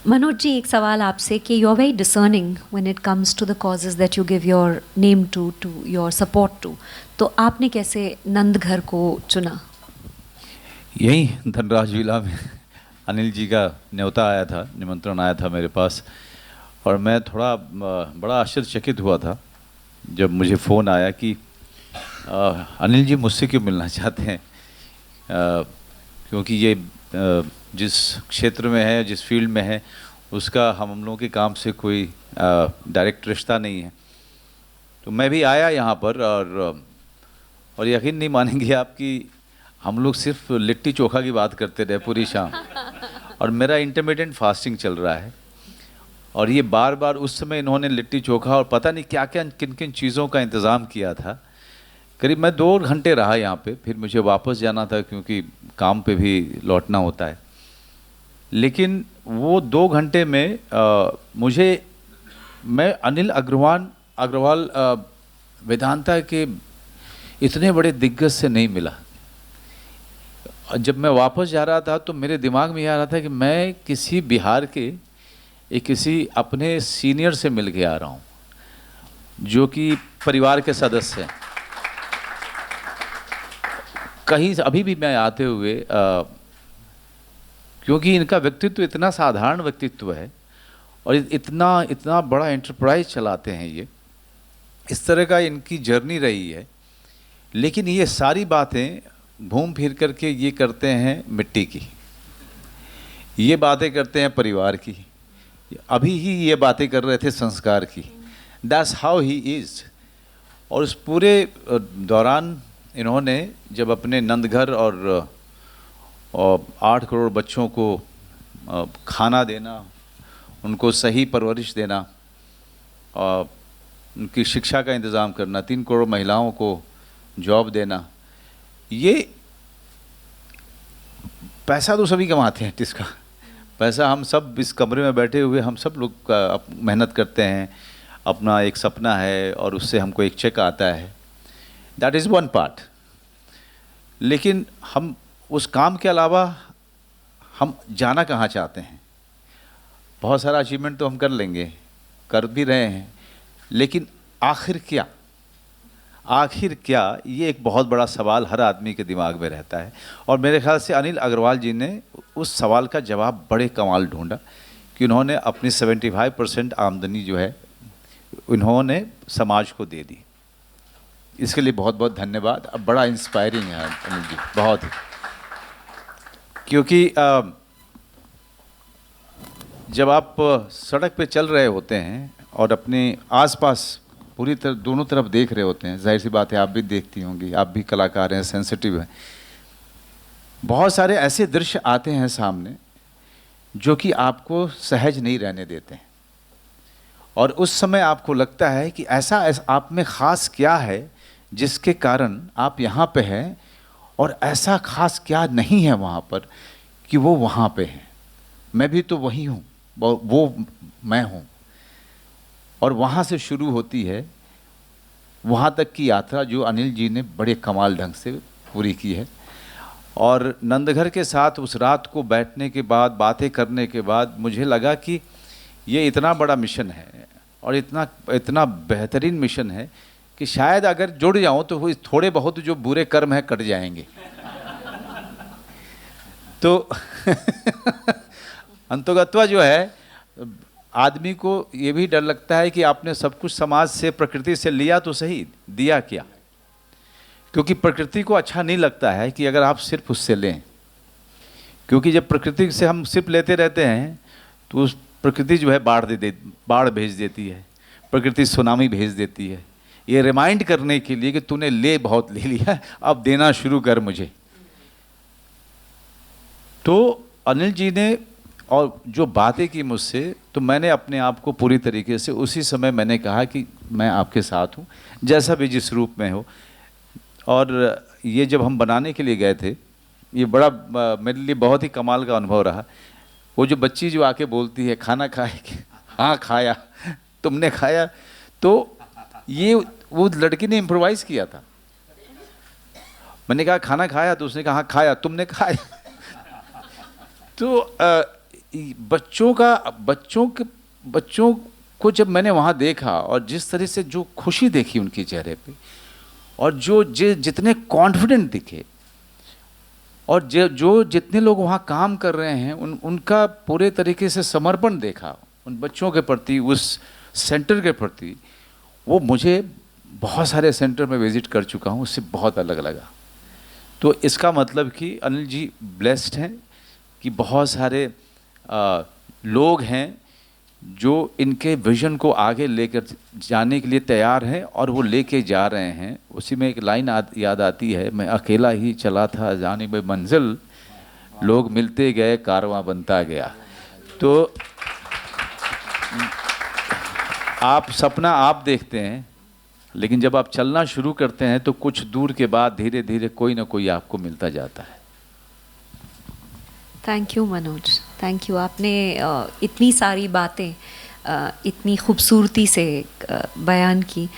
मनोज जी, एक सवाल आपसे कि you are very discerning when it comes to the causes that you give your name to your support to, तो आपने कैसे नंदघर को चुना? यही धनराज विला में अनिल जी का न्योता आया था, निमंत्रण आया था मेरे पास, और मैं थोड़ा बड़ा आश्चर्यचकित हुआ था जब मुझे फ़ोन आया कि अनिल जी मुझसे क्यों मिलना चाहते हैं, क्योंकि ये जिस क्षेत्र में है, जिस फील्ड में है, उसका हम लोगों के काम से कोई डायरेक्ट रिश्ता नहीं है। तो मैं भी आया यहाँ पर, और यकीन नहीं मानेंगे आप कि हम लोग सिर्फ लिट्टी चोखा की बात करते रहे पूरी शाम, और मेरा इंटरमिटेंट फास्टिंग चल रहा है, और ये बार बार उस समय इन्होंने लिट्टी चोखा और पता नहीं क्या क्या किन किन चीज़ों का इंतज़ाम किया था। करीब मैं 2 घंटे रहा यहाँ पे, फिर मुझे वापस जाना था क्योंकि काम पे भी लौटना होता है। लेकिन वो 2 घंटे में मैं अनिल अग्रवाल वेदांता के इतने बड़े दिग्गज से नहीं मिला। जब मैं वापस जा रहा था तो मेरे दिमाग में ये आ रहा था कि मैं किसी बिहार के किसी अपने सीनियर से मिल के आ रहा हूँ, जो कि परिवार के सदस्य हैं। कहीं अभी भी मैं आते हुए क्योंकि इनका व्यक्तित्व इतना साधारण व्यक्तित्व है और इतना बड़ा एंटरप्राइज चलाते हैं, ये इस तरह का इनकी जर्नी रही है, लेकिन ये सारी बातें घूम फिर करके ये करते हैं मिट्टी की, ये बातें करते हैं परिवार की, अभी ही ये बातें कर रहे थे संस्कार की। That's how he is. और उस पूरे दौरान इन्होंने जब अपने नंदघर और 8 करोड़ बच्चों को खाना देना, उनको सही परवरिश देना, उनकी शिक्षा का इंतज़ाम करना, 3 करोड़ महिलाओं को जॉब देना, ये पैसा तो सभी कमाते हैं, किसका पैसा, हम सब इस कमरे में बैठे हुए हम सब लोग मेहनत करते हैं, अपना एक सपना है और उससे हमको एक चेक आता है, दैट इज़ वन पार्ट। लेकिन हम उस काम के अलावा हम जाना कहाँ चाहते हैं? बहुत सारा अचीवमेंट तो हम कर लेंगे, कर भी रहे हैं, लेकिन आखिर क्या, आखिर क्या, ये एक बहुत बड़ा सवाल हर आदमी के दिमाग में रहता है। और मेरे ख्याल से अनिल अग्रवाल जी ने उस सवाल का जवाब बड़े कमाल ढूंढा कि उन्होंने अपनी 75% आमदनी जो है उन्होंने समाज को दे दी। इसके लिए बहुत बहुत धन्यवाद। अब बड़ा इंस्पायरिंग है अनिल जी, बहुत ही, क्योंकि जब आप सड़क पे चल रहे होते हैं और अपने आसपास पूरी तरह दोनों तरफ देख रहे होते हैं, जाहिर सी बात है आप भी देखती होंगी, आप भी कलाकार हैं, सेंसिटिव हैं, बहुत सारे ऐसे दृश्य आते हैं सामने जो कि आपको सहज नहीं रहने देते हैं, और उस समय आपको लगता है कि ऐसा आप में ख़ास क्या है जिसके कारण आप यहाँ पे हैं, और ऐसा ख़ास क्या नहीं है वहाँ पर कि वो वहाँ पे हैं। मैं भी तो वही हूँ, वो मैं हूँ, और वहाँ से शुरू होती है वहाँ तक की यात्रा जो अनिल जी ने बड़े कमाल ढंग से पूरी की है। और नंदघर के साथ उस रात को बैठने के बाद, बातें करने के बाद, मुझे लगा कि ये इतना बड़ा मिशन है और इतना बेहतरीन मिशन है कि शायद अगर जुड़ जाऊं तो वो थोड़े बहुत जो बुरे कर्म हैं कट जाएंगे। तो अंतोगत्वा जो है, आदमी को ये भी डर लगता है कि आपने सब कुछ समाज से, प्रकृति से लिया तो सही, दिया क्या? क्योंकि प्रकृति को अच्छा नहीं लगता है कि अगर आप सिर्फ उससे लें, क्योंकि जब प्रकृति से हम सिर्फ लेते रहते हैं तो उस प्रकृति जो है बाढ़ भेज देती है, प्रकृति सुनामी भेज देती है, ये रिमाइंड करने के लिए कि तूने बहुत ले लिया, अब देना शुरू कर मुझे। तो अनिल जी ने और जो बातें की मुझसे, तो मैंने अपने आप को पूरी तरीके से उसी समय मैंने कहा कि मैं आपके साथ हूँ, जैसा भी जिस रूप में हो। और ये जब हम बनाने के लिए गए थे, ये बड़ा मेरे लिए बहुत ही कमाल का अनुभव रहा। वो जो बच्ची जो आके बोलती है खाना खाए, हाँ खाया, तुमने खाया, तो ये वो लड़की ने इम्प्रोवाइज़ किया था। मैंने कहा खाना खाया, तो उसने कहा हाँ खाया, तुमने खाया। तो बच्चों को जब मैंने वहाँ देखा और जिस तरह से जो खुशी देखी उनके चेहरे पे, और जितने कॉन्फिडेंट दिखे, और जो जितने लोग वहाँ काम कर रहे हैं उनका पूरे तरीके से समर्पण देखा उन बच्चों के प्रति, उस सेंटर के प्रति, वो मुझे बहुत सारे सेंटर में विजिट कर चुका हूँ, उससे बहुत अलग लगा। तो इसका मतलब कि अनिल जी ब्लेस्ड हैं कि बहुत सारे लोग हैं जो इनके विजन को आगे लेकर जाने के लिए तैयार हैं और वो लेके जा रहे हैं। उसी में एक लाइन याद आती है, मैं अकेला ही चला था जानिब मंजिल, लोग मिलते गए कारवां बनता गया। तो आप सपना आप देखते हैं, लेकिन जब आप चलना शुरू करते हैं तो कुछ दूर के बाद धीरे धीरे कोई ना कोई आपको मिलता जाता है। Thank you Manoj, thank you. आपने इतनी सारी बातें इतनी खूबसूरती से बयान की।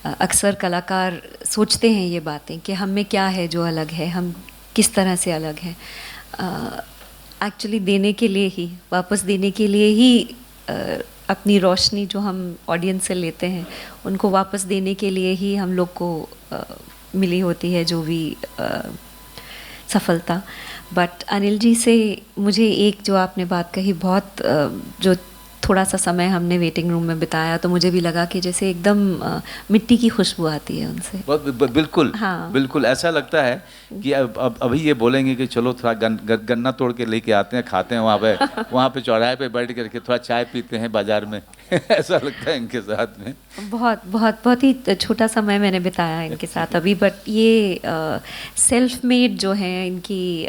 अक्सर कलाकार सोचते हैं ये बातें कि हम में क्या है जो अलग है, हम किस तरह से अलग हैं। एक्चुअली देने के लिए ही, वापस देने के लिए ही अपनी रोशनी जो हम ऑडियंस से लेते हैं उनको वापस देने के लिए ही हम लोग को मिली होती है जो भी सफलता। बट अनिल जी से मुझे एक जो आपने बात कही, बहुत जो थोड़ा सा समय हमने वेटिंग रूम में बिताया तो मुझे भी लगा कि जैसे एकदम मिट्टी की खुशबू आती है उनसे। बिल्कुल, हाँ, बिल्कुल ऐसा लगता है कि अब अभी ये बोलेंगे कि चलो थोड़ा गन्ना तोड़ के लेके आते हैं, खाते हैं वहाँ पे चौराहे पे बैठ करके थोड़ा चाय पीते हैं बाजार में ऐसा लगता है इनके साथ में। बहुत ही छोटा समय मैंने बिताया इनके साथ अभी। बट ये सेल्फ मेड जो है इनकी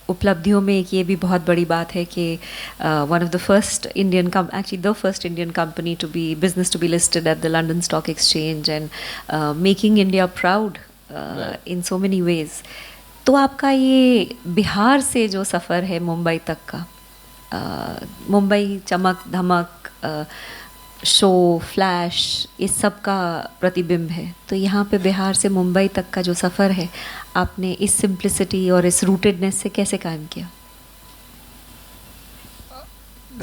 उपलब्धियों में एक ये भी बहुत बड़ी बात है कि one of the first Indian actually the first Indian company to be business to be listed at the London stock exchange and making India proud in so many ways. तो आपका ये बिहार से जो सफ़र है मुंबई तक का, मुंबई चमक धमक शो फ्लैश इस सब का प्रतिबिंब है, तो यहाँ पे बिहार से मुंबई तक का जो सफ़र है आपने इस सिंप्लिसिटी और इस रूटेडनेस से कैसे कायम किया?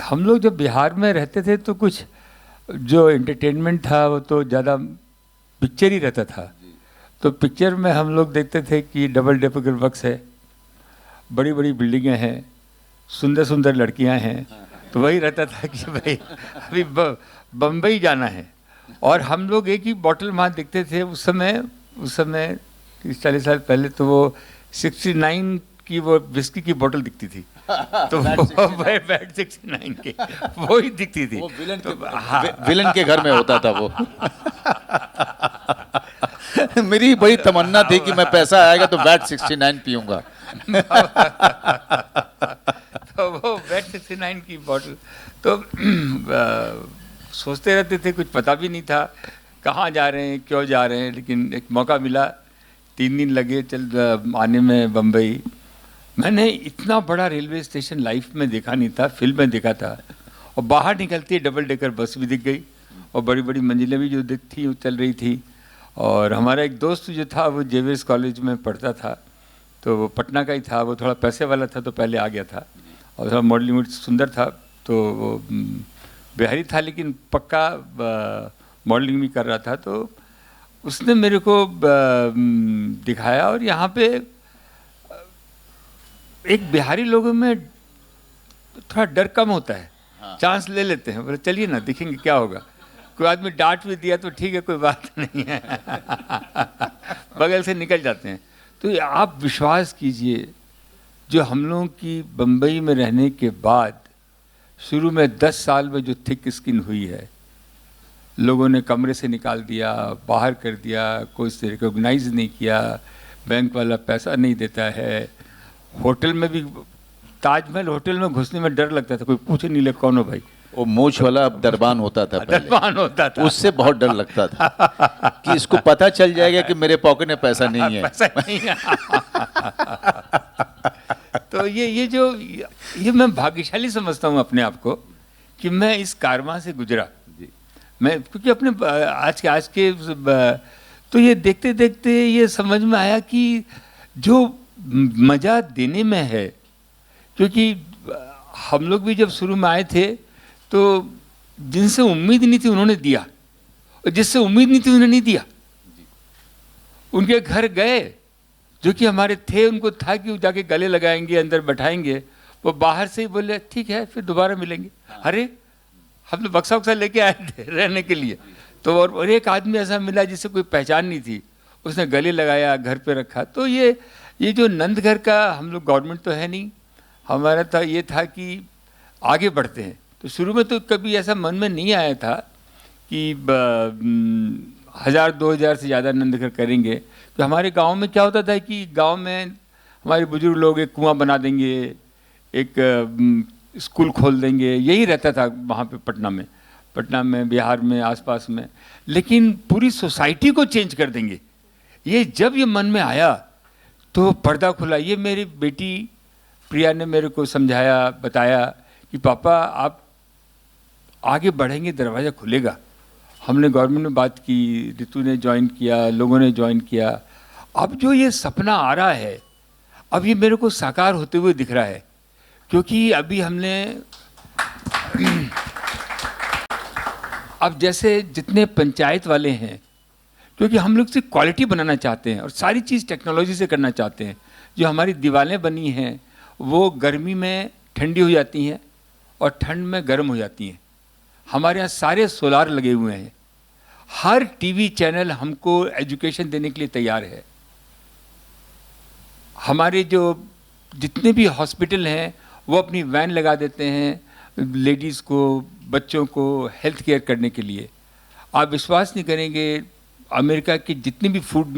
हम लोग जब बिहार में रहते थे तो कुछ जो एंटरटेनमेंट था वो तो ज़्यादा पिक्चर ही रहता था। तो पिक्चर में हम लोग देखते थे कि डबल डेकर बस है, बड़ी बड़ी बिल्डिंगें हैं, सुंदर सुंदर लड़कियां हैं, तो वही रहता था कि भाई अभी बम्बई जाना है। और हम लोग एक ही बॉटल वहाँ देखते थे उस समय 30-40 साल पहले, तो वो 69 की वो विस्की की बोतल दिखती थी तो बैट 69 के वो ही दिखती थी। वो विलन के घर में होता था वो मेरी बड़ी तमन्ना थी कि मैं पैसा आएगा तो बैट 69 पीऊंगा तो वो बैट 69 की बोतल तो सोचते रहते थे, कुछ पता भी नहीं था कहाँ जा रहे हैं क्यों जा रहे हैं। लेकिन एक मौका मिला, 3 दिन लगे आने में बम्बई। मैंने इतना बड़ा रेलवे स्टेशन लाइफ में देखा नहीं था, फिल्म में देखा था। और बाहर निकलती डबल डेकर बस भी दिख गई और बड़ी बड़ी मंजिलें भी जो थी चल रही थी। और हमारा एक दोस्त जो था वो जेवियर्स कॉलेज में पढ़ता था, तो वो पटना का ही था, वो थोड़ा पैसे वाला था तो पहले आ गया था और थोड़ा मॉडलिंग सुंदर था, तो वो बिहारी था लेकिन पक्का मॉडलिंग भी कर रहा था। तो उसने मेरे को दिखाया और यहाँ पे एक बिहारी लोगों में थोड़ा डर कम होता है। हाँ। चांस ले लेते हैं, बोले चलिए ना देखेंगे क्या होगा। कोई आदमी डांट भी दिया तो ठीक है, कोई बात नहीं है बगल से निकल जाते हैं। तो आप विश्वास कीजिए, जो हम लोगों की बम्बई में रहने के बाद शुरू में 10 साल में जो थिक स्किन हुई है, लोगों ने कमरे से निकाल दिया, बाहर कर दिया, कोई से रिकॉग्नाइज नहीं किया, बैंक वाला पैसा नहीं देता है। होटल में भी, ताजमहल होटल में घुसने में डर लगता था, कोई पूछे नहीं ले कौन हो भाई। वो मूछ वाला दरबान होता था पहले। दरबान होता था, उससे बहुत डर लगता था कि इसको पता चल जाएगा कि मेरे पॉकेट में पैसा नहीं है। पैसा नहीं है तो ये मैं भाग्यशाली समझता हूँ अपने आप को कि मैं इस कारवां से गुजरा। मैं क्योंकि अपने आज के तो ये देखते देखते ये समझ में आया कि जो मज़ा देने में है, क्योंकि हम लोग भी जब शुरू में आए थे तो जिनसे उम्मीद नहीं थी उन्होंने दिया, और जिससे उम्मीद नहीं थी उन्होंने नहीं दिया। उनके घर गए, जो कि हमारे थे, उनको था कि वो जाके गले लगाएंगे, अंदर बैठाएंगे, वो बाहर से ही बोले ठीक है फिर दोबारा मिलेंगे। अरे हम तो बक्सा वक्सा लेके आए थे रहने के लिए। तो और एक आदमी ऐसा मिला जिससे कोई पहचान नहीं थी, उसने गले लगाया, घर पे रखा। तो ये जो नंद घर का, हम लोग गवर्नमेंट तो है नहीं, हमारा था ये था कि आगे बढ़ते हैं। तो शुरू में तो कभी ऐसा मन में नहीं आया था कि 1000-2000 से ज़्यादा नंद घर करेंगे। तो हमारे गांव में क्या होता था कि गांव में हमारे बुजुर्ग लोग एक कुआं बना देंगे, एक स्कूल खोल देंगे, यही रहता था वहाँ पे पटना में, बिहार में, आसपास में। लेकिन पूरी सोसाइटी को चेंज कर देंगे, ये जब ये मन में आया तो पर्दा खुला। ये मेरी बेटी प्रिया ने मेरे को समझाया, बताया कि पापा आप आगे बढ़ेंगे, दरवाज़ा खुलेगा। हमने गवर्नमेंट में बात की, रितु ने ज्वाइन किया, लोगों ने ज्वाइन किया। अब जो ये सपना आ रहा है, अब ये मेरे को साकार होते हुए दिख रहा है, क्योंकि अभी हमने अब जैसे जितने पंचायत वाले हैं, क्योंकि हम लोग से क्वालिटी बनाना चाहते हैं और सारी चीज़ टेक्नोलॉजी से करना चाहते हैं। जो हमारी दीवारें बनी हैं वो गर्मी में ठंडी हो जाती हैं और ठंड में गर्म हो जाती हैं। हमारे यहाँ सारे सोलार लगे हुए हैं। हर टीवी चैनल हमको एजुकेशन देने के लिए तैयार है। हमारे जो जितने भी हॉस्पिटल हैं वो अपनी वैन लगा देते हैं लेडीज़ को, बच्चों को हेल्थ केयर करने के लिए। आप विश्वास नहीं करेंगे, अमेरिका की जितनी भी फूड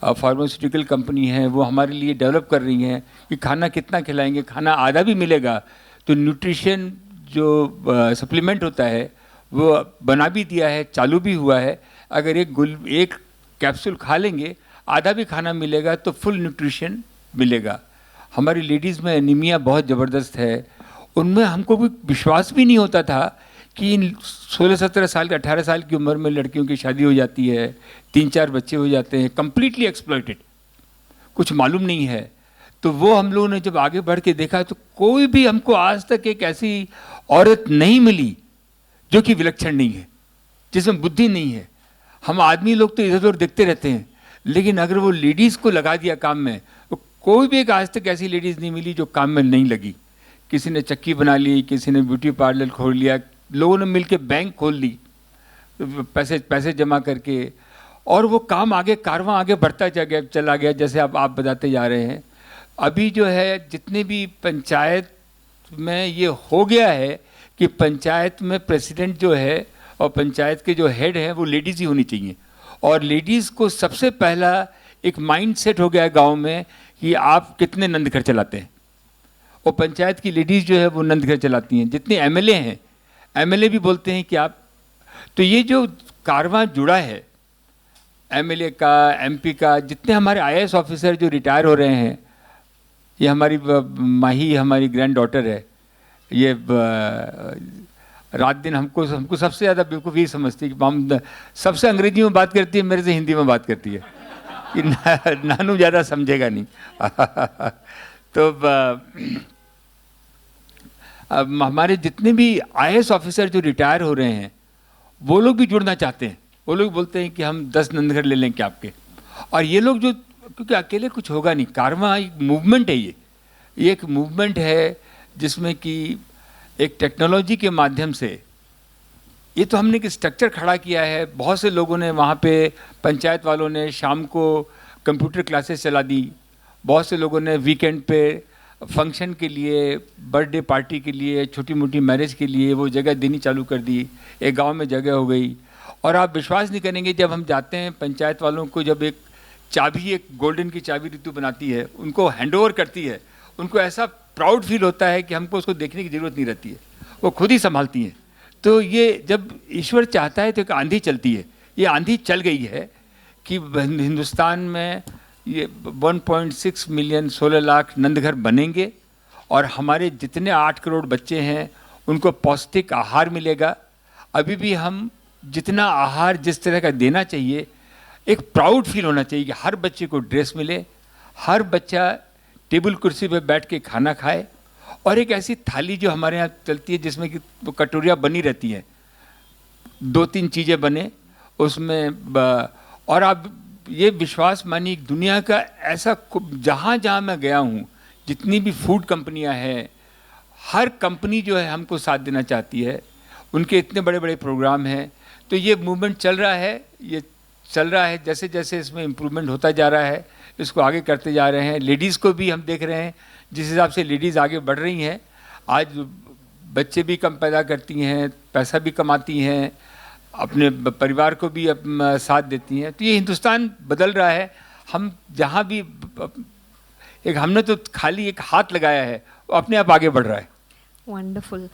फार्मास्यूटिकल कंपनी है वो हमारे लिए डेवलप कर रही हैं कि खाना कितना खिलाएंगे, खाना आधा भी मिलेगा। तो न्यूट्रिशन जो सप्लीमेंट होता है वो बना भी दिया है, चालू भी हुआ है। अगर एक कैप्सूल खा लेंगे, आधा भी खाना मिलेगा तो फुल न्यूट्रिशन मिलेगा। हमारी लेडीज़ में एनीमिया बहुत ज़बरदस्त है। उनमें हमको भी विश्वास भी नहीं होता था कि इन 16-17 साल के 18 साल की उम्र में लड़कियों की शादी हो जाती है, 3-4 बच्चे हो जाते हैं, कम्प्लीटली एक्सप्लॉइटेड, कुछ मालूम नहीं है। तो वो हम लोगों ने जब आगे बढ़ के देखा तो कोई भी हमको आज तक एक ऐसी औरत नहीं मिली जो कि विलक्षण नहीं है, जिसमें बुद्धि नहीं है। हम आदमी लोग तो इधर उधर देखते रहते हैं, लेकिन अगर वो लेडीज़ को लगा दिया काम में, तो कोई भी एक आज तक ऐसी लेडीज़ नहीं मिली जो काम में नहीं लगी। किसी ने चक्की बना ली, किसी ने ब्यूटी पार्लर खोल लिया, लोगों ने मिलके बैंक खोल ली पैसे जमा करके, और वो काम आगे, कारवां आगे बढ़ता चला गया। जैसे अब आप बताते जा रहे हैं, अभी जो है जितने भी पंचायत में ये हो गया है कि पंचायत में प्रेसिडेंट जो है और पंचायत के जो हेड हैं वो लेडीज़ ही होनी चाहिए। और लेडीज़ को सबसे पहला एक माइंड सेट हो गया है गाँव में कि आप कितने नंद घर चलाते हैं, और पंचायत की लेडीज़ जो है वो नंद घर चलाती हैं। जितने एमएलए हैं, एमएलए भी बोलते हैं कि आप, तो ये जो कारवां जुड़ा है एमएलए का, एमपी का, जितने हमारे आईएएस ऑफिसर जो रिटायर हो रहे हैं, ये हमारी माही हमारी ग्रैंड डॉटर है, ये रात दिन हमको सबसे ज़्यादा बेवकूफ़ ये समझती है कि हम सबसे अंग्रेजी में बात करती है, मेरे से हिंदी में बात करती है कि नानू ज़्यादा समझेगा नहीं। तो अब हमारे जितने भी आईएएस ऑफिसर जो रिटायर हो रहे हैं वो लोग भी जुड़ना चाहते हैं। वो लोग बोलते हैं कि हम 10 नंदघर ले लें क्या आपके। और ये लोग जो, क्योंकि अकेले कुछ होगा नहीं, कारवां एक मूवमेंट है, ये एक मूवमेंट है जिसमें कि एक टेक्नोलॉजी के माध्यम से, ये तो हमने एक स्ट्रक्चर खड़ा किया है। बहुत से लोगों ने वहाँ पे, पंचायत वालों ने शाम को कंप्यूटर क्लासेस चला दी, बहुत से लोगों ने वीकेंड पे फंक्शन के लिए, बर्थडे पार्टी के लिए, छोटी मोटी मैरिज के लिए वो जगह देनी चालू कर दी। एक गांव में जगह हो गई। और आप विश्वास नहीं करेंगे, जब हम जाते हैं पंचायत वालों को, जब एक चाबी, एक गोल्डन की चाबी रितु बनाती है, उनको हैंडओवर करती है, उनको ऐसा प्राउड फील होता है कि हमको उसको देखने की ज़रूरत नहीं रहती है, वो खुद ही संभालती हैं। तो ये जब ईश्वर चाहता है तो एक आंधी चलती है। ये आंधी चल गई है कि हिंदुस्तान में ये 1.6 मिलियन 16 लाख नंदघर बनेंगे, और हमारे जितने 8 करोड़ बच्चे हैं उनको पौष्टिक आहार मिलेगा। अभी भी हम जितना आहार जिस तरह का देना चाहिए, एक प्राउड फील होना चाहिए कि हर बच्चे को ड्रेस मिले, हर बच्चा टेबल कुर्सी पे बैठ के खाना खाए, और एक ऐसी थाली जो हमारे यहाँ चलती है जिसमें कि वो कटोरियाँ बनी रहती हैं, 2-3 चीज़ें बने उसमें और आप ये विश्वास मानिए दुनिया का ऐसा जहाँ जहाँ मैं गया हूँ, जितनी भी फूड कंपनियाँ हैं, हर कंपनी जो है हमको साथ देना चाहती है, उनके इतने बड़े बड़े प्रोग्राम हैं। तो ये मूवमेंट चल रहा है, ये चल रहा है, जैसे जैसे इसमें इम्प्रूवमेंट होता जा रहा है, इसको आगे करते जा रहे हैं। लेडीज़ को भी हम देख रहे हैं, जिस हिसाब से लेडीज़ आगे बढ़ रही हैं, आज बच्चे भी कम पैदा करती हैं, पैसा भी कमाती हैं, अपने परिवार को भी साथ देती हैं। तो ये हिंदुस्तान बदल रहा है। हम जहाँ भी एक हमने तो खाली एक हाथ लगाया है, वो अपने आप आगे बढ़ रहा है। Wonderful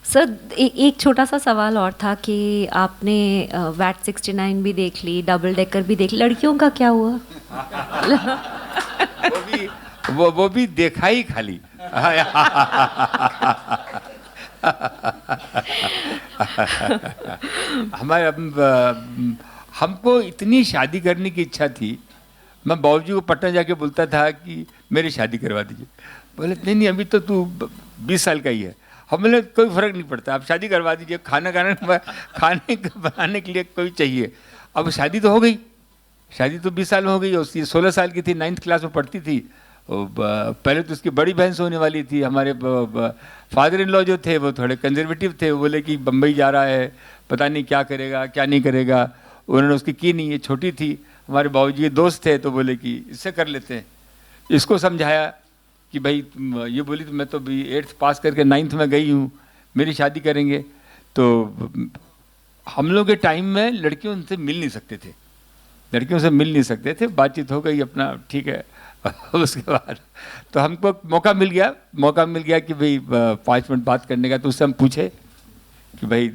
sir. एक छोटा सा सवाल और था कि आपने वैट 69 भी देख ली, डबल डेकर भी देख ली, लड़कियों का क्या हुआ? वो भी देखा ही खाली। हमारे हमको इतनी शादी करने की इच्छा थी, मैं बाबूजी को पटना जाके बोलता था कि मेरी शादी करवा दीजिए। बोले नहीं अभी तो तू 20 साल का ही है। हम बोले कोई फ़र्क नहीं पड़ता, आप शादी करवा दीजिए, खाने बनाने के लिए कोई चाहिए। अब शादी तो हो गई, शादी तो 20 साल में हो गई। उसकी 16 साल की थी, 9th क्लास में पढ़ती थी। पहले तो उसकी बड़ी बहन से होने वाली थी। हमारे फादर इन लॉ जो थे वो थोड़े कंजर्वेटिव थे, वो बोले कि बम्बई जा रहा है, पता नहीं क्या करेगा क्या नहीं करेगा। उन्होंने उसकी की नहीं, ये छोटी थी। हमारे बाबूजी के दोस्त थे तो बोले कि इससे कर लेते हैं। इसको समझाया कि भाई ये बोली तो मैं तो भी 8th पास करके 9th में गई हूँ, मेरी शादी करेंगे। तो हम लोग के टाइम में लड़कियों उनसे मिल नहीं सकते थे, लड़कियों से मिल नहीं सकते थे। बातचीत हो गई अपना, ठीक है। उसके बाद तो हमको मौका मिल गया कि भाई 5 मिनट बात करने का। तो उससे हम पूछे कि भाई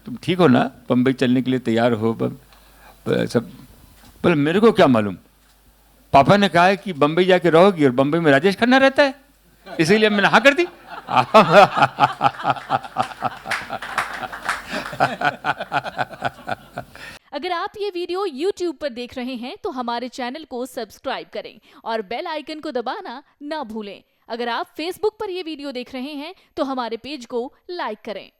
तुम ठीक हो ना, बम्बई चलने के लिए तैयार हो? सब बोले मेरे को क्या मालूम, पापा ने कहा है कि बम्बई जाके रहोगी और बम्बई में राजेश खन्ना रहता है, इसीलिए मैंने हाँ कर दी। अगर आप ये वीडियो YouTube पर देख रहे हैं तो हमारे चैनल को सब्सक्राइब करें और बेल आइकन को दबाना ना भूलें। अगर आप Facebook पर ये वीडियो देख रहे हैं तो हमारे पेज को लाइक करें।